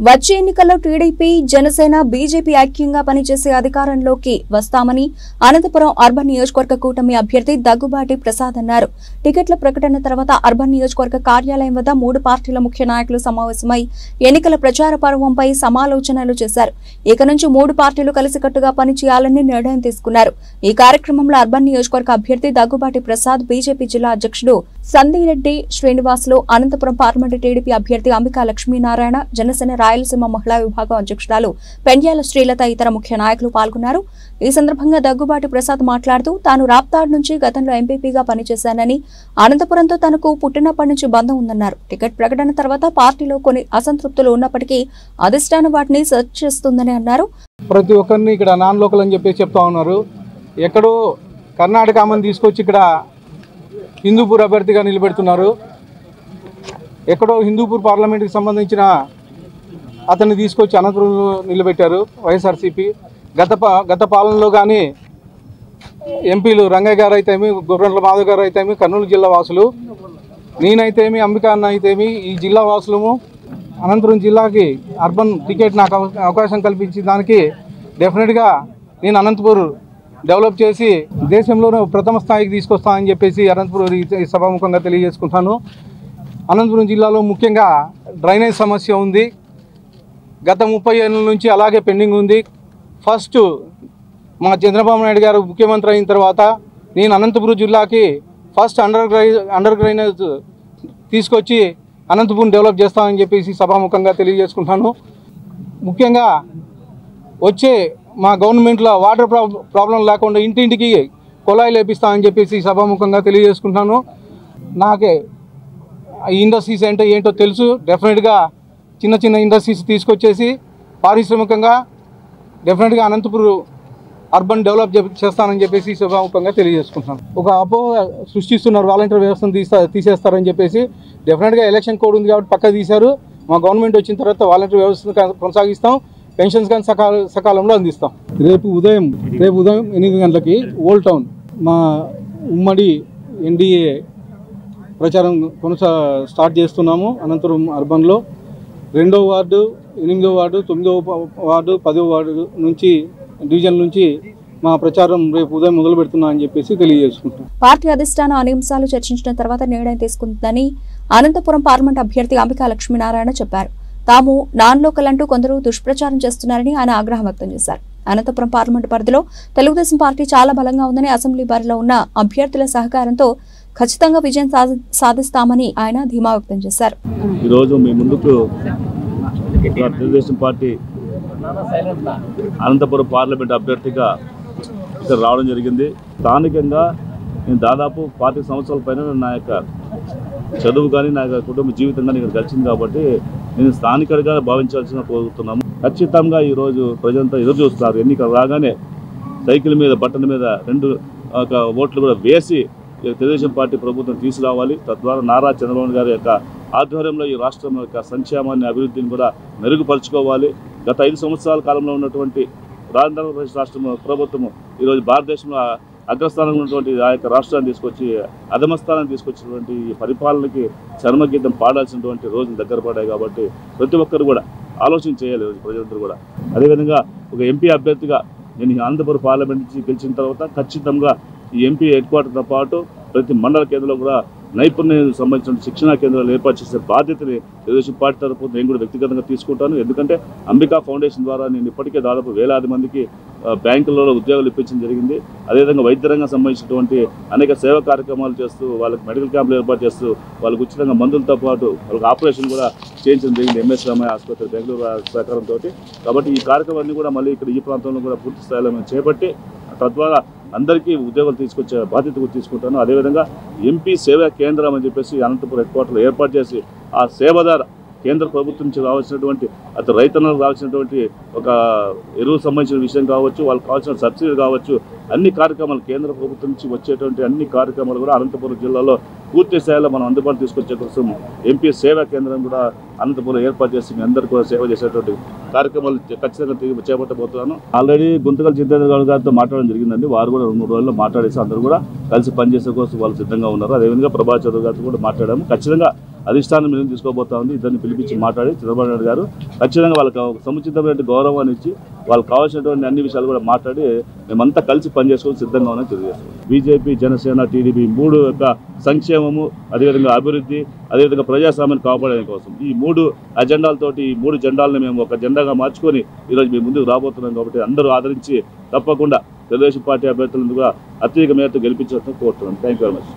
వచ్చే ఎన్నికల్లో TDP, Janasena, BJP ఐక్యంగా పనిచేసే అధికారంలోకి వస్తామని అనంతపురం అర్బన్ నియోజకవర్గ కూటమి అభ్యర్థి దగ్గుబాటి ప్రసాద్ అన్నారు. టికెట్ల ప్రకటన తర్వాత అర్బన్ నియోజకవర్గ కార్యాలయం వద్ద 3 పార్టీల ముఖ్య నాయకులు సమావేశమై ఎన్నికల ప్రచార పర్వంపై సమాలోచనలు చేశారు. ఇక నుంచి 3 పార్టీలు కలిసికట్టుగా పనిచేయాలని నిర్ణయం తీసుకున్నారు. ఈ కార్యక్రమంలో అర్బన్ నియోజకవర్గ అభ్యర్థి దగ్గుబాటి ప్రసాద్, బీజేపీ జిల్లా అధ్యక్షుడు సందిరెడ్డి శ్రీనివాసులు, అనంతపురం పార్లమెంటు టీడీపీ అభ్యర్థి అంబికా లక్ష్మీనారాయణ, జనసేన రాయలసీమ మహిళా విభాగం అధ్యక్షురాలు పెండ్యాల శ్రీలత ఇతర ముఖ్య నాయకులు పాల్గొన్నారు. ఈ సందర్భంగా దగ్గుబాటి ప్రసాద్ మాట్లాడుతూ తాను రాప్తాడ్ నుంచి గతంలో ఎంపీపీగా పనిచేశానని, అనంతపురంతో తనకు పుట్టినప్పటి నుంచి బంధం ఉందన్నారు. టికెట్ ప్రకటన తర్వాత పార్టీలో కొన్ని అసంతృప్తులు ఉన్నప్పటికీ అధిష్టానం వాటిని సెర్చ్ చేస్తుందని అన్నారు. ప్రతి ఒక్కరిని ఇక్కడ నాన్ లోకల్ అని చెప్పి చెప్తా ఉన్నారు. ఎక్కడో కర్ణాటక అమ్మని తీసుకొచ్చి ఇక్కడ హిందూపూర్ అభ్యర్థిగా నిలబెడుతున్నారు. ఎక్కడో హిందూపూర్ పార్లమెంట్కి సంబంధించిన అతన్ని తీసుకొచ్చి అనంతపురంలో నిలబెట్టారు వైఎస్ఆర్సీపీ. గత పాలనలో కానీ ఎంపీలు రంగయ్య గారు అయితేమి, గొర్రెంట్ల మాధవ్ గారు అయితేమి కర్నూలు జిల్లా వాసులు, నేనైతేమి, అంబికా అన్న అయితేమి ఈ జిల్లా వాసులము. అనంతపురం జిల్లాకి అర్బన్ టికెట్ నాకు అవకాశం కల్పించిన దానికి డెఫినెట్గా నేను అనంతపూర్ డెవలప్ చేసి దేశంలోనే ప్రథమ స్థాయికి తీసుకొస్తానని చెప్పేసి అనంతపురం సభాముఖంగా తెలియజేసుకుంటాను. అనంతపురం జిల్లాలో ముఖ్యంగా డ్రైనేజ్ సమస్య ఉంది. గత 30 ఏళ్ళ నుంచి అలాగే పెండింగ్ ఉంది. ఫస్ట్ మా చంద్రబాబు నాయుడు గారు ముఖ్యమంత్రి అయిన తర్వాత నేను అనంతపురం జిల్లాకి ఫస్ట్ అండర్ డ్రైనేజ్ తీసుకొచ్చి అనంతపురం డెవలప్ చేస్తామని చెప్పేసి సభాముఖంగా తెలియజేసుకుంటాను. ముఖ్యంగా వచ్చే మా గవర్నమెంట్లో వాటర్ ప్రాబ్లం లేకుండా ఇంటింటికి కుళాయిలు వేపిస్తామని చెప్పేసి సభాముఖంగా తెలియజేసుకుంటాను. నాకే ఇండస్ట్రీస్ అంటే ఏంటో తెలుసు. డెఫినెట్గా చిన్న ఇండస్ట్రీస్ తీసుకొచ్చేసి పారిశ్రామికంగా డెఫినెట్గా అనంతపురం అర్బన్ డెవలప్ చేస్తానని చెప్పేసి సభాముఖంగా తెలియజేసుకుంటాను. ఒక అపోహ సృష్టిస్తున్నారు, వాలంటీర్ వ్యవస్థను తీసేస్తారని చెప్పేసి. డెఫినెట్గా ఎలక్షన్ కోడ్ ఉంది కాబట్టి పక్క తీశారు. మా గవర్నమెంట్ వచ్చిన తర్వాత వాలంటీర్ వ్యవస్థను కొనసాగిస్తాం. పెన్షన్స్ కానీ సకాలంలో అందిస్తాం. రేపు ఉదయం 8 గంటలకి ఓల్డ్ టౌన్ మా ఉమ్మడి ఎన్డీఏ ప్రచారం స్టార్ట్ చేస్తున్నాము. అనంతపురం అర్బన్లో 2వ వార్డు, 8వ వార్డు, 9వ వార్డు, 10వ వార్డు నుంచి డివిజన్ నుంచి మా ప్రచారం రేపు ఉదయం మొదలు పెడుతున్నామని చెప్పేసి తెలియజేసుకుంటాం. పార్టీ అధిష్టానం అనే అంశాలు చర్చించిన తర్వాత నిర్ణయం తీసుకుంటుందని అనంతపురం పార్లమెంట్ అభ్యర్థి అంబికా లక్ష్మీనారాయణ చెప్పారు. తాము నాన్ లోకల్ అంటూ కొందరు దుష్ప్రచారం చేస్తున్నారని ఆయన ఆగ్రహం వ్యక్తం చేశారు. అనంతపురం పార్లమెంటు పరిధిలో తెలుగుదేశం పార్టీ చాలా బలంగా ఉందని, అసెంబ్లీ బరిలో ఉన్న అభ్యర్థుల సహకారంతో ఖచ్చితంగా విజయం సాధిస్తామని ఆయన ధీమా వ్యక్తం చేశారు. ఈరోజు మీ ముందుకు తెలుగుదేశం పార్టీ అనంతపురం పార్లమెంట్ అభ్యర్థిగా ఇక్కడ రావడం జరిగింది. స్థానికంగా నేను దాదాపు 40 సంవత్సరాల పైన నా యొక్క చదువు కానీ నా యొక్క కుటుంబ జీవితం కానీ ఇక్కడ కలిసింది కాబట్టి నేను స్థానికుడిగా భావించాల్సిన కోరుతున్నాము. ఖచ్చితంగా ఈరోజు ప్రజలంతా ఎదురు చూస్తున్నారు. ఎన్నికలు రాగానే సైకిల్ మీద, బట్టల మీద 2 ఓట్లు కూడా వేసి తెలుగుదేశం పార్టీ ప్రభుత్వం తీసుకురావాలి. తద్వారా నారా చంద్రబాబు గారి యొక్క ఆధ్వర్యంలో ఈ రాష్ట్రం యొక్క సంక్షేమాన్ని, అభివృద్ధిని కూడా మెరుగుపరుచుకోవాలి. గత 5 సంవత్సరాల కాలంలో ఉన్నటువంటి ఆంధ్రప్రదేశ్ రాష్ట్రం ప్రభుత్వము ఈరోజు భారతదేశంలో అగ్రస్థానంలో ఉన్నటువంటి ఆ యొక్క రాష్ట్రాన్ని తీసుకొచ్చి అధమస్థానాన్ని తీసుకొచ్చినటువంటి ఈ పరిపాలనకి చర్మగీతం పాడాల్సినటువంటి రోజులు దగ్గర పడ్డాయి. కాబట్టి ప్రతి ఒక్కరు కూడా ఆలోచన చేయాలి ప్రజలందరూ కూడా. అదేవిధంగా ఒక ఎంపీ అభ్యర్థిగా నేను అనంతపురం పార్లమెంట్ నుంచి గెలిచిన తర్వాత ఖచ్చితంగా ఈ ఎంపీ హెడ్ క్వార్టర్తో పాటు ప్రతి మండల కేంద్రంలో కూడా నైపుణ్యం సంబంధించిన శిక్షణా కేంద్రాలు ఏర్పాటు చేసే బాధ్యతని తెలుగుదేశం పార్టీ తరఫున నేను కూడా వ్యక్తిగతంగా తీసుకుంటాను. ఎందుకంటే అంబికా ఫౌండేషన్ ద్వారా నేను ఇప్పటికే దాదాపు వేలాది మందికి బ్యాంకులలో ఉద్యోగాలు ఇప్పించడం జరిగింది. అదేవిధంగా వైద్య రంగం సంబంధించినటువంటి అనేక సేవా కార్యక్రమాలు చేస్తూ, వాళ్ళకి మెడికల్ క్యాంపులు ఏర్పాటు చేస్తూ, వాళ్ళకి ఉచితంగా మందులతో పాటు వాళ్ళకి ఆపరేషన్ కూడా చేయించడం జరిగింది ఎంఎస్ రామయ్య ఆసుపత్రి బెంగళూరు సహకారంతో. కాబట్టి ఈ కార్యక్రమాన్ని కూడా మళ్ళీ ఇక్కడ ఈ ప్రాంతంలో కూడా పూర్తి స్థాయిలో మేము చేపట్టి తద్వారా అందరికీ ఉద్యోగాలు తీసుకొచ్చే బాధ్యత కూడా తీసుకుంటాను. అదేవిధంగా ఎంపీ సేవా కేంద్రం అని చెప్పేసి అనంతపురం హెడ్ క్వార్టర్లో ఏర్పాటు చేసి ఆ సేవ ద్వారా కేంద్ర ప్రభుత్వం నుంచి రావాల్సినటువంటి అటు రైతన్నలకు రావాల్సినటువంటి ఒక ఎరువు సంబంధించిన విషయం కావచ్చు, వాళ్ళకి కావాల్సిన సబ్సిడీ కావచ్చు, అన్ని కార్యక్రమాలు కేంద్ర ప్రభుత్వం నుంచి వచ్చేటువంటి అన్ని కార్యక్రమాలు కూడా అనంతపురం జిల్లాలో పూర్తి స్థాయిలో మనం అందుబాటు తీసుకొచ్చే కోసం ఎంపీ సేవా కేంద్రం కూడా అనంతపురం ఏర్పాటు చేసి మీ అందరికీ కూడా సేవ చేసేటువంటి కార్యక్రమాలు ఖచ్చితంగా చేపట్టబోతున్నాను. ఆల్రెడీ గుంతకల్ జితేంద్ర గౌడ్ గారితో మాట్లాడడం జరిగిందండి. వారు కూడా 2-3 రోజుల్లో మాట్లాడేసి అందరూ కూడా కలిసి పనిచేసే కోసం వాళ్ళు సిద్ధంగా ఉన్నారు. అదేవిధంగా ప్రభాస్ చౌదరి గారితో కూడా మాట్లాడాము. ఖచ్చితంగా అధిష్టానం నిర్ణయం తీసుకోబోతా ఉంది. ఇద్దరిని పిలిపించి మాట్లాడి చంద్రబాబు నాయుడు గారు ఖచ్చితంగా వాళ్ళకి ఒక సముచితమైన గౌరవాన్ని ఇచ్చి వాళ్ళకి కావాల్సినటువంటి అన్ని విషయాలు కూడా మాట్లాడి మేమంతా కలిసి పనిచేసుకొని సిద్ధంగా ఉన్నామని తెలియజేస్తాం. బీజేపీ, జనసేన, టీడీపీ 3 యొక్క సంక్షేమము, అదేవిధంగా అభివృద్ధి, అదేవిధంగా ప్రజాస్వామ్యాన్ని కాపాడడం కోసం ఈ 3 అజెండాలతోటి ఈ 3 జెండాలను మేము ఒక జెండాగా మార్చుకొని ఈరోజు మేము ముందుకు రాబోతున్నాం. కాబట్టి అందరూ ఆదరించి తప్పకుండా తెలుగుదేశం పార్టీ అభ్యర్థులను కూడా అత్యధిక మేరతో గెలిపించాలని కోరుతున్నాం. Thank you very much.